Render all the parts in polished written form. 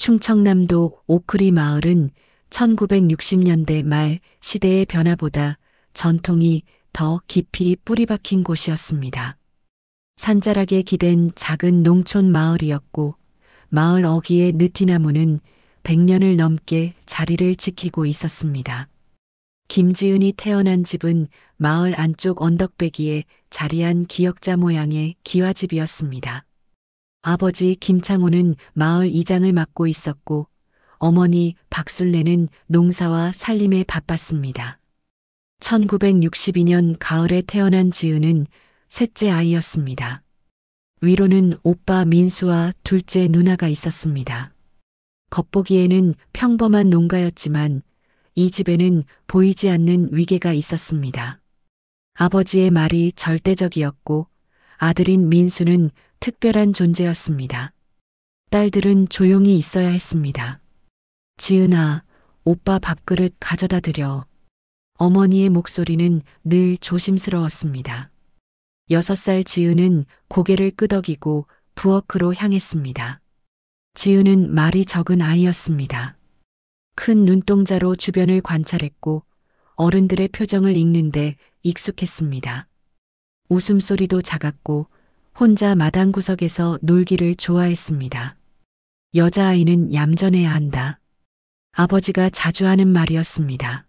충청남도 오크리 마을은 1960년대 말 시대의 변화보다 전통이 더 깊이 뿌리박힌 곳이었습니다. 산자락에 기댄 작은 농촌 마을이었고 마을 어귀의 느티나무는 100년을 넘게 자리를 지키고 있었습니다. 김지은이 태어난 집은 마을 안쪽 언덕배기에 자리한 기역자 모양의 기와집이었습니다. 아버지 김창호는 마을 이장을 맡고 있었고 어머니 박술래는 농사와 살림에 바빴습니다. 1962년 가을에 태어난 지은은 셋째 아이였습니다. 위로는 오빠 민수와 둘째 누나가 있었습니다. 겉보기에는 평범한 농가였지만 이 집에는 보이지 않는 위계가 있었습니다. 아버지의 말이 절대적이었고 아들인 민수는 특별한 존재였습니다. 딸들은 조용히 있어야 했습니다. 지은아, 오빠 밥그릇 가져다 드려. 어머니의 목소리는 늘 조심스러웠습니다. 6살 지은은 고개를 끄덕이고 부엌으로 향했습니다. 지은은 말이 적은 아이였습니다. 큰 눈동자로 주변을 관찰했고 어른들의 표정을 읽는데 익숙했습니다. 웃음소리도 작았고 혼자 마당 구석에서 놀기를 좋아했습니다. 여자아이는 얌전해야 한다. 아버지가 자주 하는 말이었습니다.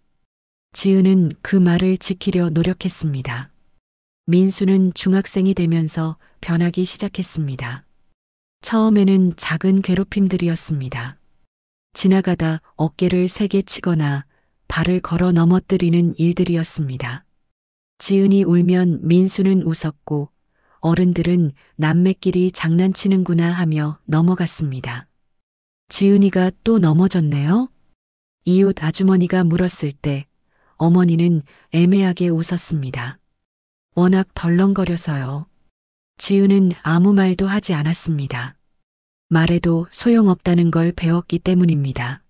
지은은 그 말을 지키려 노력했습니다. 민수는 중학생이 되면서 변하기 시작했습니다. 처음에는 작은 괴롭힘들이었습니다. 지나가다 어깨를 세게 치거나 발을 걸어 넘어뜨리는 일들이었습니다. 지은이 울면 민수는 웃었고 어른들은 남매끼리 장난치는구나 하며 넘어갔습니다. 지은이가 또 넘어졌네요? 이웃 아주머니가 물었을 때 어머니는 애매하게 웃었습니다. 워낙 덜렁거려서요. 지은은 아무 말도 하지 않았습니다. 말해도 소용없다는 걸 배웠기 때문입니다.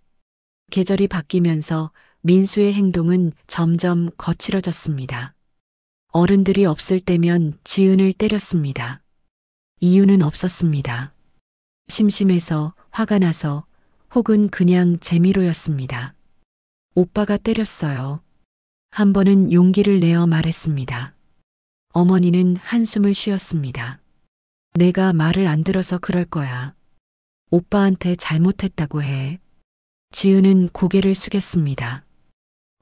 계절이 바뀌면서 민수의 행동은 점점 거칠어졌습니다. 어른들이 없을 때면 지은을 때렸습니다. 이유는 없었습니다. 심심해서, 화가 나서, 혹은 그냥 재미로였습니다. 오빠가 때렸어요. 한 번은 용기를 내어 말했습니다. 어머니는 한숨을 쉬었습니다. 내가 말을 안 들어서 그럴 거야. 오빠한테 잘못했다고 해. 지은은 고개를 숙였습니다.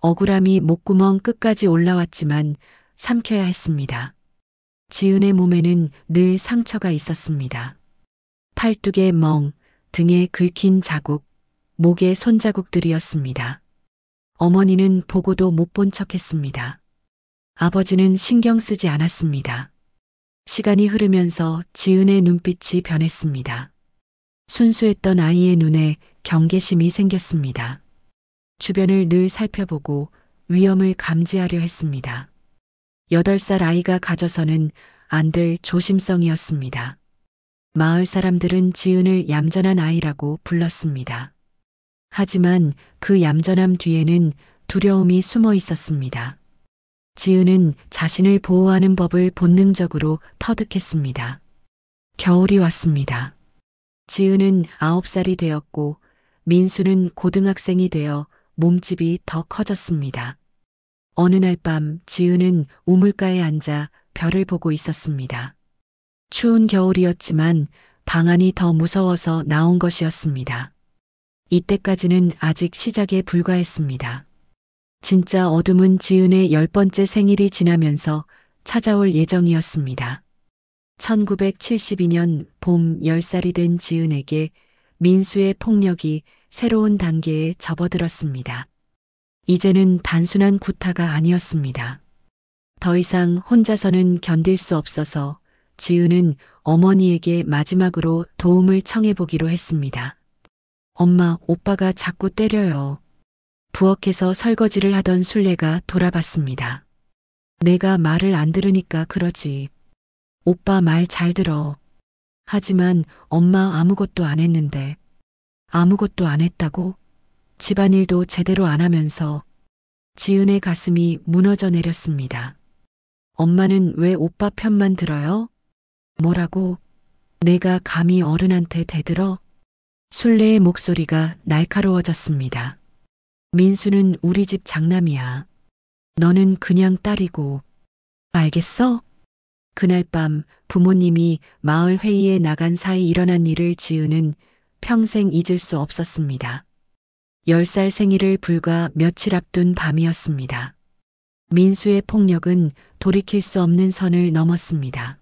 억울함이 목구멍 끝까지 올라왔지만 삼켜야 했습니다. 지은의 몸에는 늘 상처가 있었습니다. 팔뚝에 멍, 등에 긁힌 자국, 목에 손자국들이었습니다. 어머니는 보고도 못 본 척했습니다. 아버지는 신경 쓰지 않았습니다. 시간이 흐르면서 지은의 눈빛이 변했습니다. 순수했던 아이의 눈에 경계심이 생겼습니다. 주변을 늘 살펴보고 위험을 감지하려 했습니다. 8살 아이가 가져서는 안 될 조심성이었습니다. 마을 사람들은 지은을 얌전한 아이라고 불렀습니다. 하지만 그 얌전함 뒤에는 두려움이 숨어 있었습니다. 지은은 자신을 보호하는 법을 본능적으로 터득했습니다. 겨울이 왔습니다. 지은은 9살이 되었고 민수는 고등학생이 되어 몸집이 더 커졌습니다. 어느 날 밤 지은은 우물가에 앉아 별을 보고 있었습니다. 추운 겨울이었지만 방 안이 더 무서워서 나온 것이었습니다. 이때까지는 아직 시작에 불과했습니다. 진짜 어둠은 지은의 10번째 생일이 지나면서 찾아올 예정이었습니다. 1972년 봄 10살이 된 지은에게 민수의 폭력이 새로운 단계에 접어들었습니다. 이제는 단순한 구타가 아니었습니다. 더 이상 혼자서는 견딜 수 없어서 지은은 어머니에게 마지막으로 도움을 청해보기로 했습니다. 엄마, 오빠가 자꾸 때려요. 부엌에서 설거지를 하던 술래가 돌아봤습니다. 내가 말을 안 들으니까 그러지. 오빠 말 잘 들어. 하지만 엄마 아무것도 안 했는데. 아무것도 안 했다고? 집안일도 제대로 안 하면서. 지은의 가슴이 무너져 내렸습니다. 엄마는 왜 오빠 편만 들어요? 뭐라고? 내가 감히 어른한테 대들어? 순례의 목소리가 날카로워졌습니다. 민수는 우리 집 장남이야. 너는 그냥 딸이고. 알겠어? 그날 밤 부모님이 마을 회의에 나간 사이 일어난 일을 지은은 평생 잊을 수 없었습니다. 10살 생일을 불과 며칠 앞둔 밤이었습니다. 민수의 폭력은 돌이킬 수 없는 선을 넘었습니다.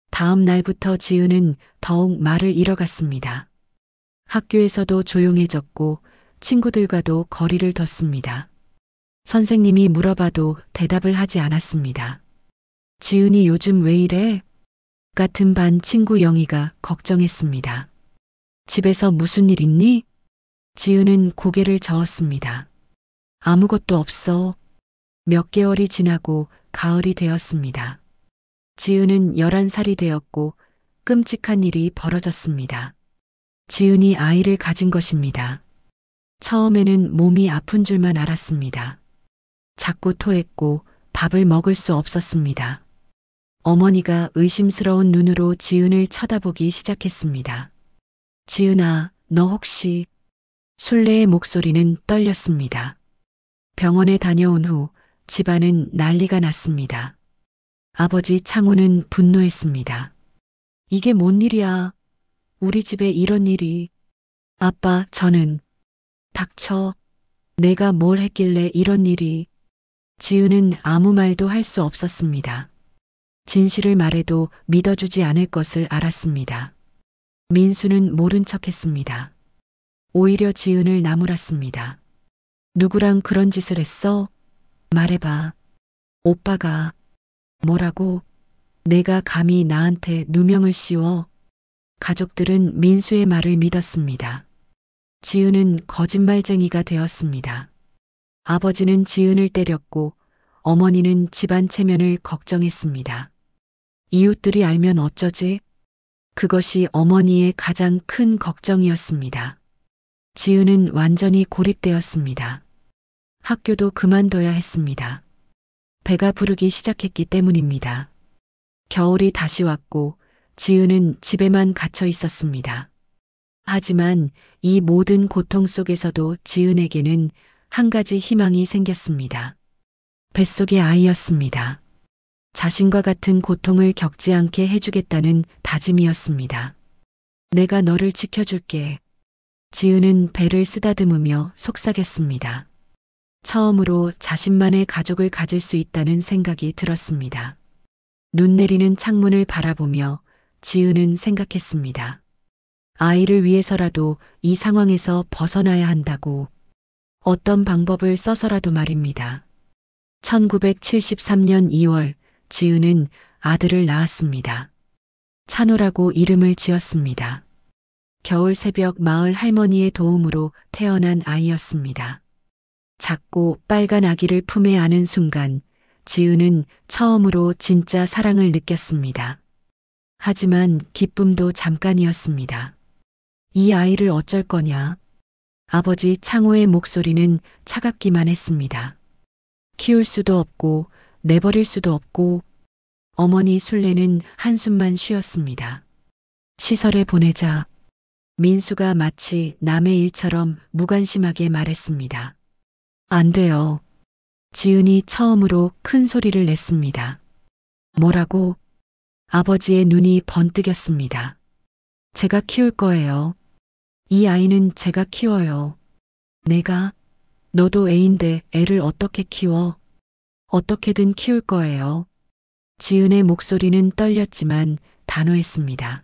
다음 날부터 지은은 더욱 말을 잃어갔습니다. 학교에서도 조용해졌고 친구들과도 거리를 뒀습니다. 선생님이 물어봐도 대답을 하지 않았습니다. 지은이 요즘 왜 이래? 같은 반 친구 영희가 걱정했습니다. 집에서 무슨 일 있니? 지은은 고개를 저었습니다. 아무것도 없어. 몇 개월이 지나고 가을이 되었습니다. 지은은 11살이 되었고 끔찍한 일이 벌어졌습니다. 지은이 아이를 가진 것입니다. 처음에는 몸이 아픈 줄만 알았습니다. 자꾸 토했고 밥을 먹을 수 없었습니다. 어머니가 의심스러운 눈으로 지은을 쳐다보기 시작했습니다. 지은아, 너 혹시... 순례의 목소리는 떨렸습니다. 병원에 다녀온 후 집안은 난리가 났습니다. 아버지 창호는 분노했습니다. 이게 뭔 일이야? 우리 집에 이런 일이. 아빠, 저는... 닥쳐. 내가 뭘 했길래 이런 일이. 지은은 아무 말도 할 수 없었습니다. 진실을 말해도 믿어주지 않을 것을 알았습니다. 민수는 모른 척했습니다. 오히려 지은을 나무랐습니다. 누구랑 그런 짓을 했어? 말해봐. 오빠가. 뭐라고? 내가 감히 나한테 누명을 씌워? 가족들은 민수의 말을 믿었습니다. 지은은 거짓말쟁이가 되었습니다. 아버지는 지은을 때렸고 어머니는 집안 체면을 걱정했습니다. 이웃들이 알면 어쩌지? 그것이 어머니의 가장 큰 걱정이었습니다. 지은은 완전히 고립되었습니다. 학교도 그만둬야 했습니다. 배가 부르기 시작했기 때문입니다. 겨울이 다시 왔고 지은은 집에만 갇혀 있었습니다. 하지만 이 모든 고통 속에서도 지은에게는 한 가지 희망이 생겼습니다. 뱃속의 아이였습니다. 자신과 같은 고통을 겪지 않게 해주겠다는 다짐이었습니다. 내가 너를 지켜줄게. 지은은 배를 쓰다듬으며 속삭였습니다. 처음으로 자신만의 가족을 가질 수 있다는 생각이 들었습니다. 눈 내리는 창문을 바라보며 지은은 생각했습니다. 아이를 위해서라도 이 상황에서 벗어나야 한다고. 어떤 방법을 써서라도 말입니다. 1973년 2월 지은은 아들을 낳았습니다. 찬호라고 이름을 지었습니다. 겨울 새벽 마을 할머니의 도움으로 태어난 아이였습니다. 작고 빨간 아기를 품에 안은 순간 지은은 처음으로 진짜 사랑을 느꼈습니다. 하지만 기쁨도 잠깐이었습니다. 이 아이를 어쩔 거냐? 아버지 창호의 목소리는 차갑기만 했습니다. 키울 수도 없고 내버릴 수도 없고. 어머니 순례는 한숨만 쉬었습니다. 시설에 보내자. 민수가 마치 남의 일처럼 무관심하게 말했습니다. 안 돼요. 지은이 처음으로 큰 소리를 냈습니다. 뭐라고? 아버지의 눈이 번뜩였습니다. 제가 키울 거예요. 이 아이는 제가 키워요. 내가? 너도 애인데 애를 어떻게 키워? 어떻게든 키울 거예요. 지은의 목소리는 떨렸지만 단호했습니다.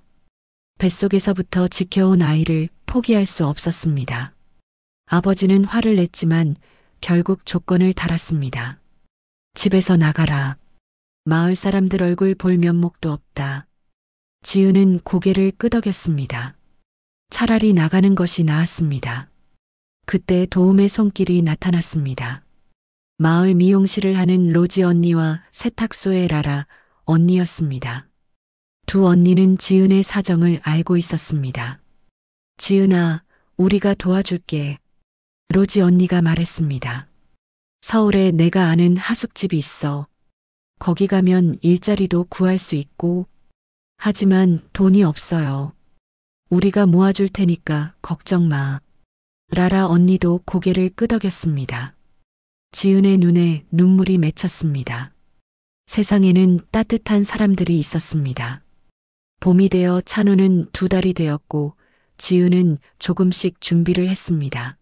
뱃속에서부터 지켜온 아이를 포기할 수 없었습니다. 아버지는 화를 냈지만 결국 조건을 달았습니다. 집에서 나가라. 마을 사람들 얼굴 볼 면목도 없다. 지은은 고개를 끄덕였습니다. 차라리 나가는 것이 나았습니다. 그때 도움의 손길이 나타났습니다. 마을 미용실을 하는 로지 언니와 세탁소의 라라 언니였습니다. 두 언니는 지은의 사정을 알고 있었습니다. 지은아, 우리가 도와줄게. 로지 언니가 말했습니다. 서울에 내가 아는 하숙집이 있어. 거기 가면 일자리도 구할 수 있고. 하지만 돈이 없어요. 우리가 모아줄 테니까 걱정 마. 라라 언니도 고개를 끄덕였습니다. 지은의 눈에 눈물이 맺혔습니다. 세상에는 따뜻한 사람들이 있었습니다. 봄이 되어 찬우는 2달이 되었고 지은은 조금씩 준비를 했습니다.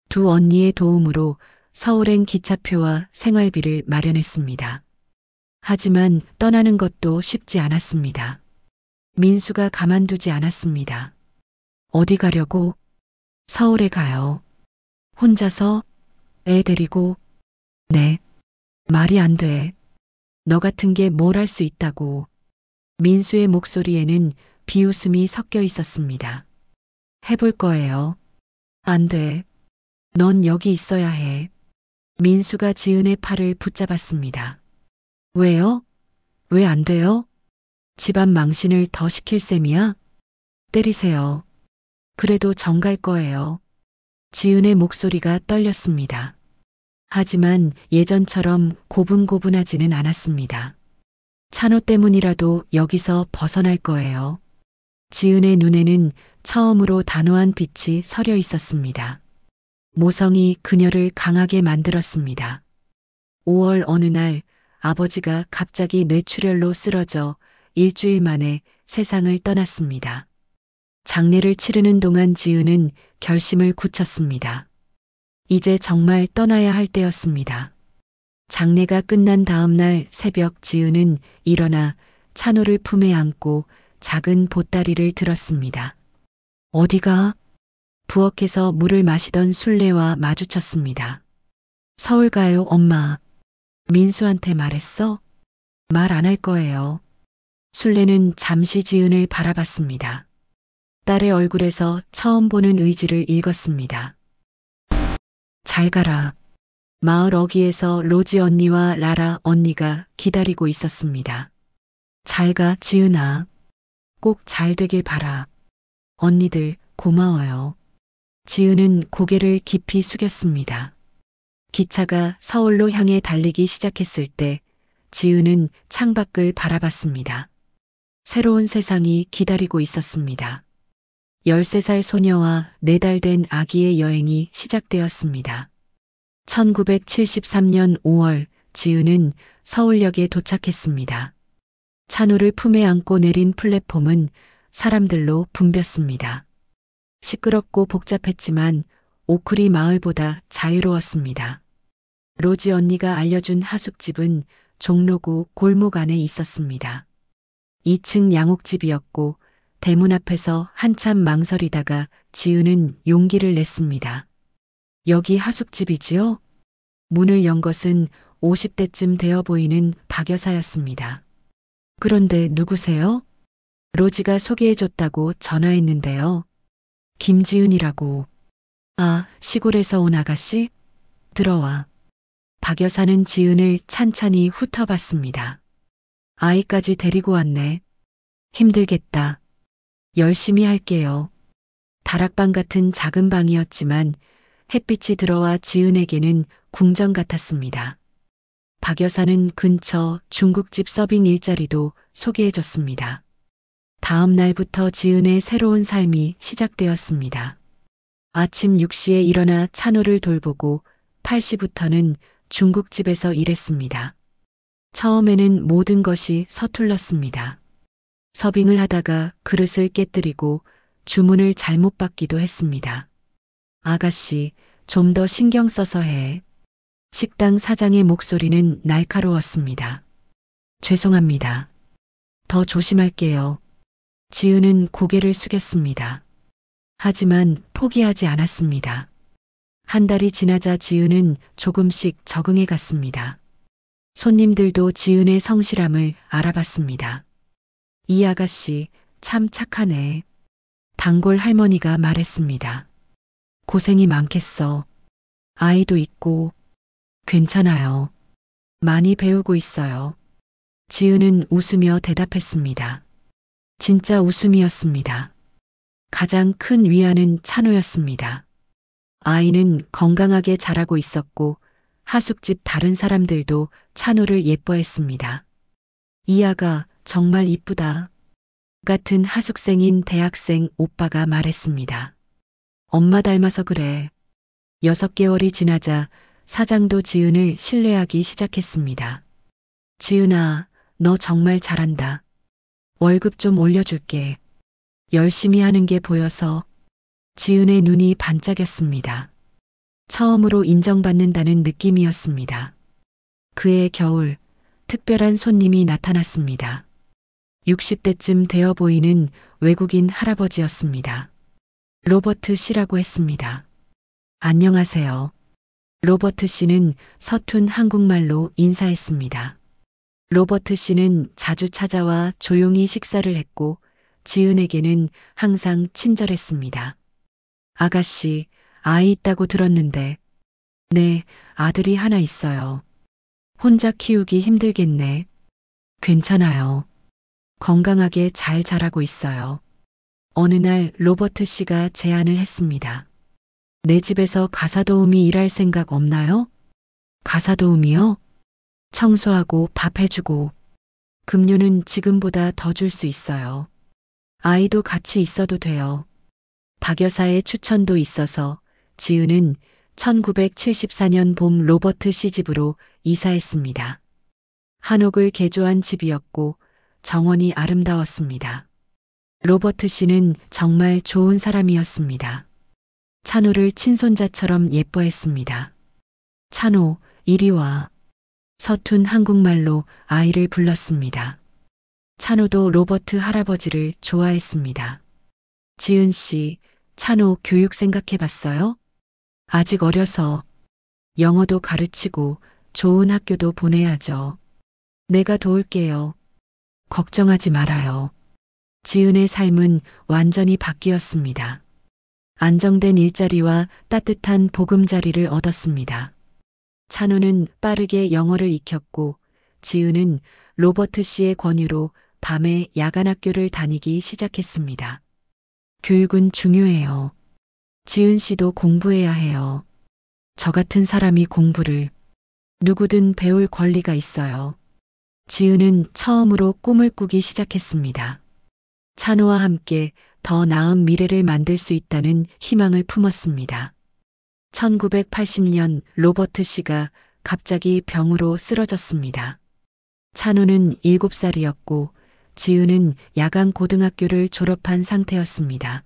두 언니의 도움으로 서울행 기차표와 생활비를 마련했습니다. 하지만 떠나는 것도 쉽지 않았습니다. 민수가 가만두지 않았습니다. 어디 가려고? 서울에 가요. 혼자서? 애 데리고? 네. 말이 안 돼. 너 같은 게 뭘 할 수 있다고. 민수의 목소리에는 비웃음이 섞여 있었습니다. 해볼 거예요. 안 돼. 넌 여기 있어야 해. 민수가 지은의 팔을 붙잡았습니다. 왜요? 왜 안 돼요? 집안 망신을 더 시킬 셈이야? 때리세요. 그래도 정갈 거예요. 지은의 목소리가 떨렸습니다. 하지만 예전처럼 고분고분하지는 않았습니다. 찬호 때문이라도 여기서 벗어날 거예요. 지은의 눈에는 처음으로 단호한 빛이 서려 있었습니다. 모성이 그녀를 강하게 만들었습니다. 5월 어느 날 아버지가 갑자기 뇌출혈로 쓰러져 일주일 만에 세상을 떠났습니다. 장례를 치르는 동안 지은은 결심을 굳혔습니다. 이제 정말 떠나야 할 때였습니다. 장례가 끝난 다음 날 새벽 지은은 일어나 찬호를 품에 안고 작은 보따리를 들었습니다. 어디가? 부엌에서 물을 마시던 순례와 마주쳤습니다. 서울 가요, 엄마. 민수한테 말했어? 말 안 할 거예요. 순례는 잠시 지은을 바라봤습니다. 딸의 얼굴에서 처음 보는 의지를 읽었습니다. 잘 가라. 마을 어귀에서 로지 언니와 라라 언니가 기다리고 있었습니다. 잘 가, 지은아. 꼭 잘 되길 바라. 언니들 고마워요. 지은은 고개를 깊이 숙였습니다. 기차가 서울로 향해 달리기 시작했을 때 지은은 창밖을 바라봤습니다. 새로운 세상이 기다리고 있었습니다. 13살 소녀와 4달 된 아기의 여행이 시작되었습니다. 1973년 5월 지은은 서울역에 도착했습니다. 찬호를 품에 안고 내린 플랫폼은 사람들로 붐볐습니다. 시끄럽고 복잡했지만 오크리 마을보다 자유로웠습니다. 로지 언니가 알려준 하숙집은 종로구 골목 안에 있었습니다. 2층 양옥집이었고 대문 앞에서 한참 망설이다가 지은은 용기를 냈습니다. 여기 하숙집이지요? 문을 연 것은 50대쯤 되어 보이는 박 여사였습니다. 그런데 누구세요? 로지가 소개해줬다고 전화했는데요. 김지은이라고. 아, 시골에서 온 아가씨? 들어와. 박 여사는 지은을 찬찬히 훑어봤습니다. 아이까지 데리고 왔네. 힘들겠다. 열심히 할게요. 다락방 같은 작은 방이었지만 햇빛이 들어와 지은에게는 궁전 같았습니다. 박 여사는 근처 중국집 서빙 일자리도 소개해줬습니다. 다음 날부터 지은의 새로운 삶이 시작되었습니다. 아침 6시에 일어나 찬호를 돌보고 8시부터는 중국집에서 일했습니다. 처음에는 모든 것이 서툴렀습니다. 서빙을 하다가 그릇을 깨뜨리고 주문을 잘못 받기도 했습니다. 아가씨, 좀 더 신경 써서 해. 식당 사장의 목소리는 날카로웠습니다. 죄송합니다. 더 조심할게요. 지은은 고개를 숙였습니다. 하지만 포기하지 않았습니다. 한 달이 지나자 지은은 조금씩 적응해 갔습니다. 손님들도 지은의 성실함을 알아봤습니다. 이 아가씨 참 착하네. 단골 할머니가 말했습니다. 고생이 많겠어. 아이도 있고. 괜찮아요. 많이 배우고 있어요. 지은은 웃으며 대답했습니다. 진짜 웃음이었습니다. 가장 큰 위안은 찬호였습니다. 아이는 건강하게 자라고 있었고 하숙집 다른 사람들도 찬호를 예뻐했습니다. 이 아가 정말 이쁘다. 같은 하숙생인 대학생 오빠가 말했습니다. 엄마 닮아서 그래. 6개월이 지나자 사장도 지은을 신뢰하기 시작했습니다. 지은아, 너 정말 잘한다. 월급 좀 올려줄게. 열심히 하는 게 보여서 지은의 눈이 반짝였습니다. 처음으로 인정받는다는 느낌이었습니다. 그해 겨울, 특별한 손님이 나타났습니다. 60대쯤 되어 보이는 외국인 할아버지였습니다. 로버트 씨라고 했습니다. 안녕하세요. 로버트 씨는 서툰 한국말로 인사했습니다. 로버트 씨는 자주 찾아와 조용히 식사를 했고 지은에게는 항상 친절했습니다. 아가씨, 아이 있다고 들었는데. 네, 아들이 하나 있어요. 혼자 키우기 힘들겠네. 괜찮아요. 건강하게 잘 자라고 있어요. 어느 날 로버트 씨가 제안을 했습니다. 내 집에서 가사도우미 일할 생각 없나요? 가사도우미요? 청소하고 밥 해주고. 급료는 지금보다 더 줄 수 있어요. 아이도 같이 있어도 돼요. 박 여사의 추천도 있어서 지은은 1974년 봄 로버트 씨 집으로 이사했습니다. 한옥을 개조한 집이었고 정원이 아름다웠습니다. 로버트 씨는 정말 좋은 사람이었습니다. 찬호를 친손자처럼 예뻐했습니다. 찬호, 이리 와. 서툰 한국말로 아이를 불렀습니다. 찬호도 로버트 할아버지를 좋아했습니다. 지은 씨, 찬호 교육 생각해 봤어요? 아직 어려서. 영어도 가르치고 좋은 학교도 보내야죠. 내가 도울게요. 걱정하지 말아요. 지은의 삶은 완전히 바뀌었습니다. 안정된 일자리와 따뜻한 보금자리를 얻었습니다. 찬호는 빠르게 영어를 익혔고 지은은 로버트 씨의 권유로 밤에 야간 학교를 다니기 시작했습니다. 교육은 중요해요. 지은 씨도 공부해야 해요. 저 같은 사람이 공부를. 누구든 배울 권리가 있어요. 지은은 처음으로 꿈을 꾸기 시작했습니다. 찬호와 함께 더 나은 미래를 만들 수 있다는 희망을 품었습니다. 1980년 로버트 씨가 갑자기 병으로 쓰러졌습니다. 찬호는 7살이었고 지은은 야간 고등학교를 졸업한 상태였습니다.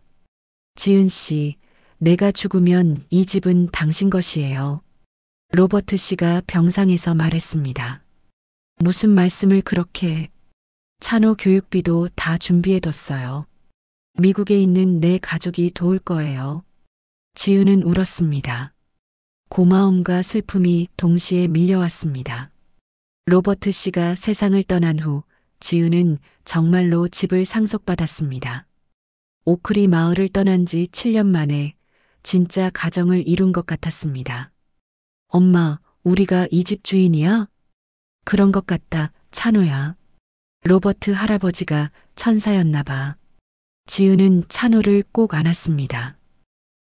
지은 씨, 내가 죽으면 이 집은 당신 것이에요. 로버트 씨가 병상에서 말했습니다. 무슨 말씀을 그렇게 해. 찬호 교육비도 다 준비해뒀어요. 미국에 있는 내 가족이 도울 거예요. 지은은 울었습니다. 고마움과 슬픔이 동시에 밀려왔습니다. 로버트 씨가 세상을 떠난 후 지은은 정말로 집을 상속받았습니다. 오크리 마을을 떠난 지 7년 만에 진짜 가정을 이룬 것 같았습니다. 엄마, 우리가 이 집 주인이야? 그런 것 같다, 찬호야. 로버트 할아버지가 천사였나 봐. 지은은 찬호를 꼭 안았습니다.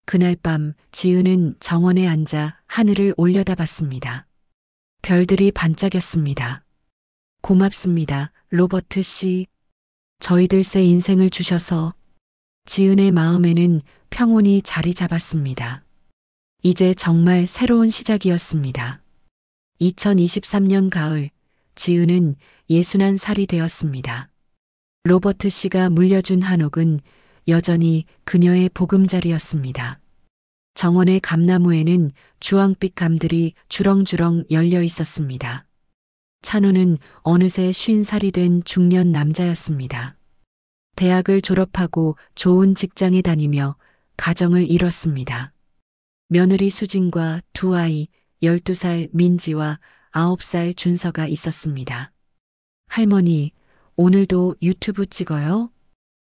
그날 밤 지은은 정원에 앉아 하늘을 올려다봤습니다. 별들이 반짝였습니다. 고맙습니다, 로버트 씨. 저희들 새 인생을 주셔서. 지은의 마음에는 평온이 자리 잡았습니다. 이제 정말 새로운 시작이었습니다. 2023년 가을, 지은은 61살이 되었습니다. 로버트 씨가 물려준 한옥은 여전히 그녀의 보금자리였습니다. 정원의 감나무에는 주황빛 감들이 주렁주렁 열려 있었습니다. 찬호는 어느새 50살이 된 중년 남자였습니다. 대학을 졸업하고 좋은 직장에 다니며 가정을 이뤘습니다. 며느리 수진과 두 아이 12살 민지와 9살 준서가 있었습니다. 할머니, 오늘도 유튜브 찍어요?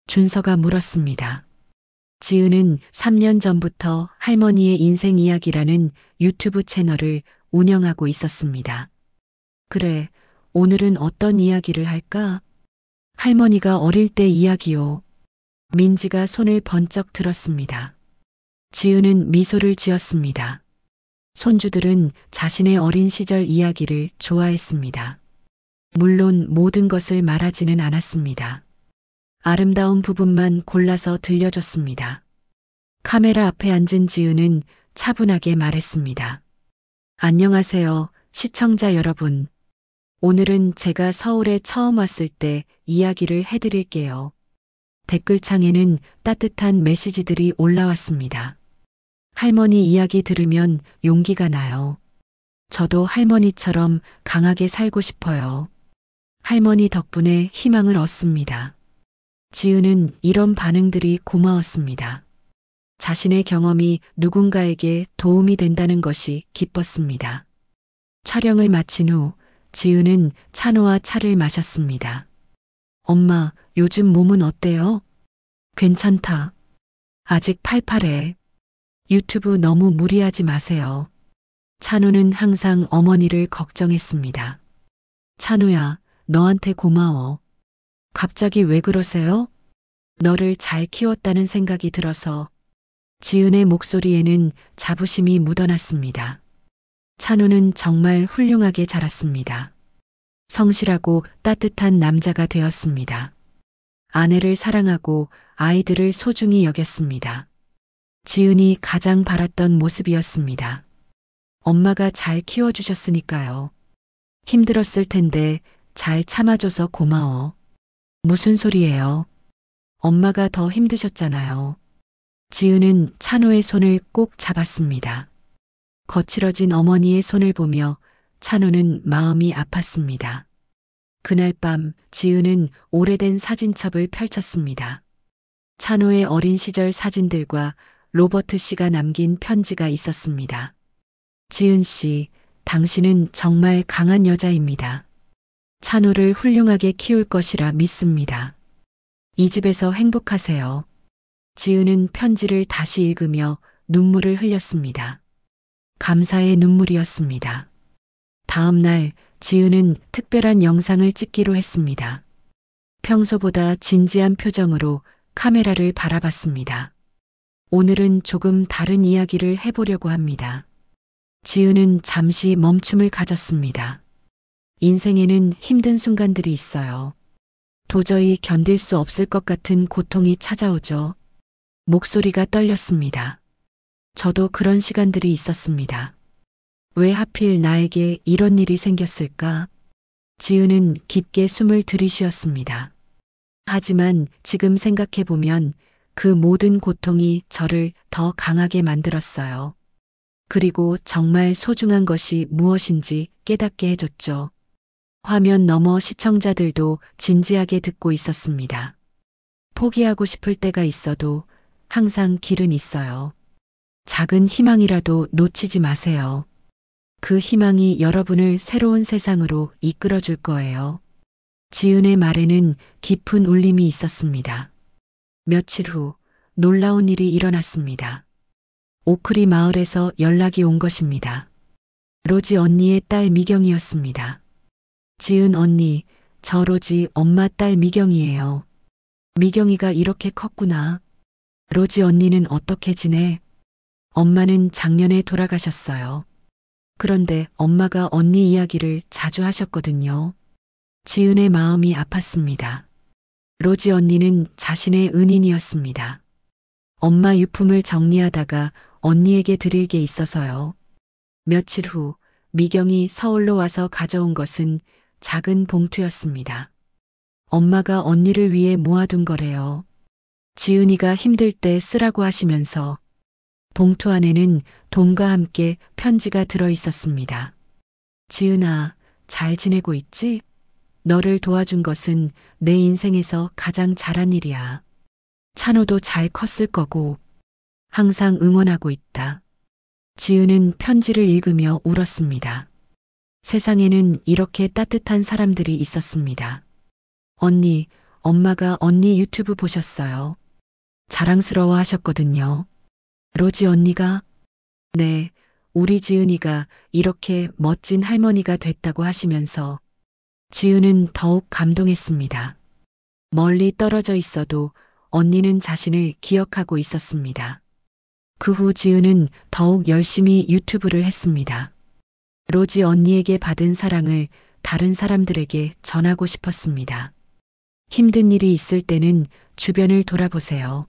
준서가 물었습니다. 지은은 3년 전부터 할머니의 인생 이야기라는 유튜브 채널을 운영하고 있었습니다. 그래, 오늘은 어떤 이야기를 할까? 할머니가 어릴 때 이야기요. 민지가 손을 번쩍 들었습니다. 지은은 미소를 지었습니다. 손주들은 자신의 어린 시절 이야기를 좋아했습니다. 물론 모든 것을 말하지는 않았습니다. 아름다운 부분만 골라서 들려줬습니다. 카메라 앞에 앉은 지은은 차분하게 말했습니다. 안녕하세요, 시청자 여러분. 오늘은 제가 서울에 처음 왔을 때 이야기를 해드릴게요. 댓글창에는 따뜻한 메시지들이 올라왔습니다. 할머니 이야기 들으면 용기가 나요. 저도 할머니처럼 강하게 살고 싶어요. 할머니 덕분에 희망을 얻습니다. 지은은 이런 반응들이 고마웠습니다. 자신의 경험이 누군가에게 도움이 된다는 것이 기뻤습니다. 촬영을 마친 후 지은은 찬호와 차를 마셨습니다. 엄마, 요즘 몸은 어때요? 괜찮다. 아직 팔팔해. 유튜브 너무 무리하지 마세요. 찬호는 항상 어머니를 걱정했습니다. 찬호야, 너한테 고마워. 갑자기 왜 그러세요? 너를 잘 키웠다는 생각이 들어서. 지은의 목소리에는 자부심이 묻어났습니다. 찬호는 정말 훌륭하게 자랐습니다. 성실하고 따뜻한 남자가 되었습니다. 아내를 사랑하고 아이들을 소중히 여겼습니다. 지은이 가장 바랐던 모습이었습니다. 엄마가 잘 키워주셨으니까요. 힘들었을 텐데 잘 참아줘서 고마워. 무슨 소리예요? 엄마가 더 힘드셨잖아요. 지은은 찬호의 손을 꼭 잡았습니다. 거칠어진 어머니의 손을 보며 찬호는 마음이 아팠습니다. 그날 밤 지은은 오래된 사진첩을 펼쳤습니다. 찬호의 어린 시절 사진들과 로버트 씨가 남긴 편지가 있었습니다. 지은 씨, 당신은 정말 강한 여자입니다. 찬호를 훌륭하게 키울 것이라 믿습니다. 이 집에서 행복하세요. 지은은 편지를 다시 읽으며 눈물을 흘렸습니다. 감사의 눈물이었습니다. 다음 날 지은은 특별한 영상을 찍기로 했습니다. 평소보다 진지한 표정으로 카메라를 바라봤습니다. 오늘은 조금 다른 이야기를 해보려고 합니다. 지은은 잠시 멈춤을 가졌습니다. 인생에는 힘든 순간들이 있어요. 도저히 견딜 수 없을 것 같은 고통이 찾아오죠. 목소리가 떨렸습니다. 저도 그런 시간들이 있었습니다. 왜 하필 나에게 이런 일이 생겼을까? 지은은 깊게 숨을 들이쉬었습니다. 하지만 지금 생각해보면 그 모든 고통이 저를 더 강하게 만들었어요. 그리고 정말 소중한 것이 무엇인지 깨닫게 해줬죠. 화면 너머 시청자들도 진지하게 듣고 있었습니다. 포기하고 싶을 때가 있어도 항상 길은 있어요. 작은 희망이라도 놓치지 마세요. 그 희망이 여러분을 새로운 세상으로 이끌어 줄 거예요. 지은의 말에는 깊은 울림이 있었습니다. 며칠 후 놀라운 일이 일어났습니다. 오크리 마을에서 연락이 온 것입니다. 로지 언니의 딸 미경이었습니다. 지은 언니, 저 로지 엄마 딸 미경이에요. 미경이가 이렇게 컸구나. 로지 언니는 어떻게 지내? 엄마는 작년에 돌아가셨어요. 그런데 엄마가 언니 이야기를 자주 하셨거든요. 지은의 마음이 아팠습니다. 로지 언니는 자신의 은인이었습니다. 엄마 유품을 정리하다가 언니에게 드릴 게 있어서요. 며칠 후 미경이 서울로 와서 가져온 것은 작은 봉투였습니다. 엄마가 언니를 위해 모아둔 거래요. 지은이가 힘들 때 쓰라고 하시면서 봉투 안에는 돈과 함께 편지가 들어 있었습니다. 지은아, 잘 지내고 있지? 너를 도와준 것은 내 인생에서 가장 잘한 일이야. 찬호도 잘 컸을 거고 항상 응원하고 있다. 지은은 편지를 읽으며 울었습니다. 세상에는 이렇게 따뜻한 사람들이 있었습니다. 언니, 엄마가 언니 유튜브 보셨어요. 자랑스러워 하셨거든요. 로지 언니가? 네, 우리 지은이가 이렇게 멋진 할머니가 됐다고 하시면서 지은은 더욱 감동했습니다. 멀리 떨어져 있어도 언니는 자신을 기억하고 있었습니다. 그 후 지은은 더욱 열심히 유튜브를 했습니다. 로지 언니에게 받은 사랑을 다른 사람들에게 전하고 싶었습니다. 힘든 일이 있을 때는 주변을 돌아보세요.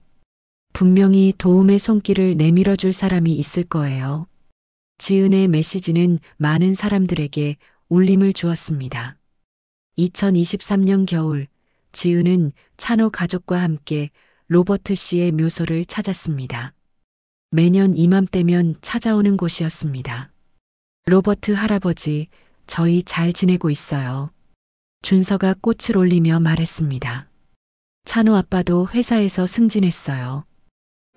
분명히 도움의 손길을 내밀어 줄 사람이 있을 거예요. 지은의 메시지는 많은 사람들에게 울림을 주었습니다. 2023년 겨울, 지은은 찬호 가족과 함께 로버트 씨의 묘소를 찾았습니다. 매년 이맘때면 찾아오는 곳이었습니다. 로버트 할아버지, 저희 잘 지내고 있어요. 준서가 꽃을 올리며 말했습니다. 찬호 아빠도 회사에서 승진했어요.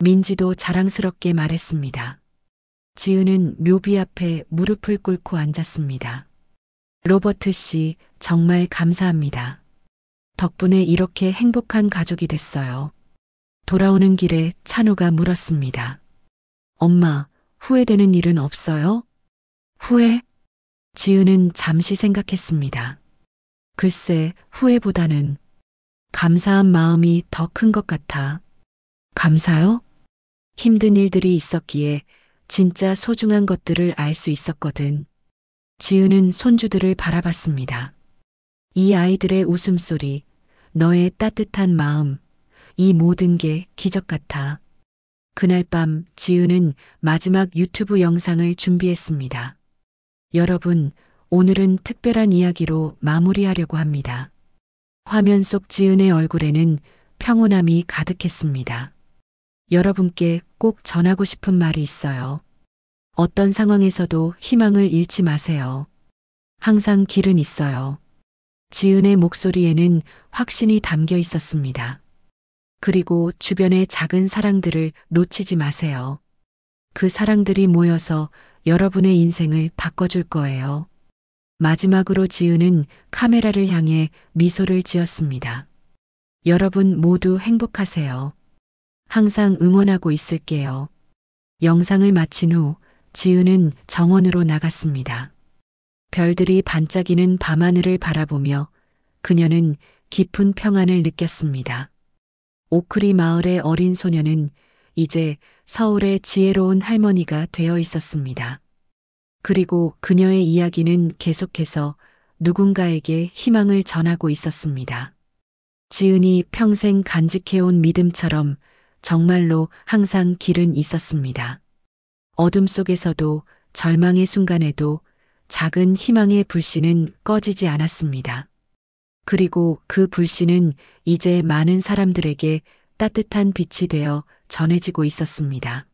민지도 자랑스럽게 말했습니다. 지은은 묘비 앞에 무릎을 꿇고 앉았습니다. 로버트 씨, 정말 감사합니다. 덕분에 이렇게 행복한 가족이 됐어요. 돌아오는 길에 찬호가 물었습니다. 엄마, 후회되는 일은 없어요? 후회? 지은은 잠시 생각했습니다. 글쎄, 후회보다는 감사한 마음이 더 큰 것 같아. 감사요? 힘든 일들이 있었기에 진짜 소중한 것들을 알 수 있었거든. 지은은 손주들을 바라봤습니다. 이 아이들의 웃음소리, 너의 따뜻한 마음, 이 모든 게 기적 같아. 그날 밤 지은은 마지막 유튜브 영상을 준비했습니다. 여러분, 오늘은 특별한 이야기로 마무리하려고 합니다. 화면 속 지은의 얼굴에는 평온함이 가득했습니다. 여러분께 꼭 전하고 싶은 말이 있어요. 어떤 상황에서도 희망을 잃지 마세요. 항상 길은 있어요. 지은의 목소리에는 확신이 담겨 있었습니다. 그리고 주변의 작은 사랑들을 놓치지 마세요. 그 사랑들이 모여서 여러분의 인생을 바꿔줄 거예요. 마지막으로 지은은 카메라를 향해 미소를 지었습니다. 여러분 모두 행복하세요. 항상 응원하고 있을게요. 영상을 마친 후 지은은 정원으로 나갔습니다. 별들이 반짝이는 밤하늘을 바라보며 그녀는 깊은 평안을 느꼈습니다. 오크리 마을의 어린 소녀는 이제 서울의 지혜로운 할머니가 되어 있었습니다. 그리고 그녀의 이야기는 계속해서 누군가에게 희망을 전하고 있었습니다. 지은이 평생 간직해온 믿음처럼 정말로 항상 길은 있었습니다. 어둠 속에서도 절망의 순간에도 작은 희망의 불씨는 꺼지지 않았습니다. 그리고 그 불씨는 이제 많은 사람들에게 따뜻한 빛이 되어 전해지고 있었습니다.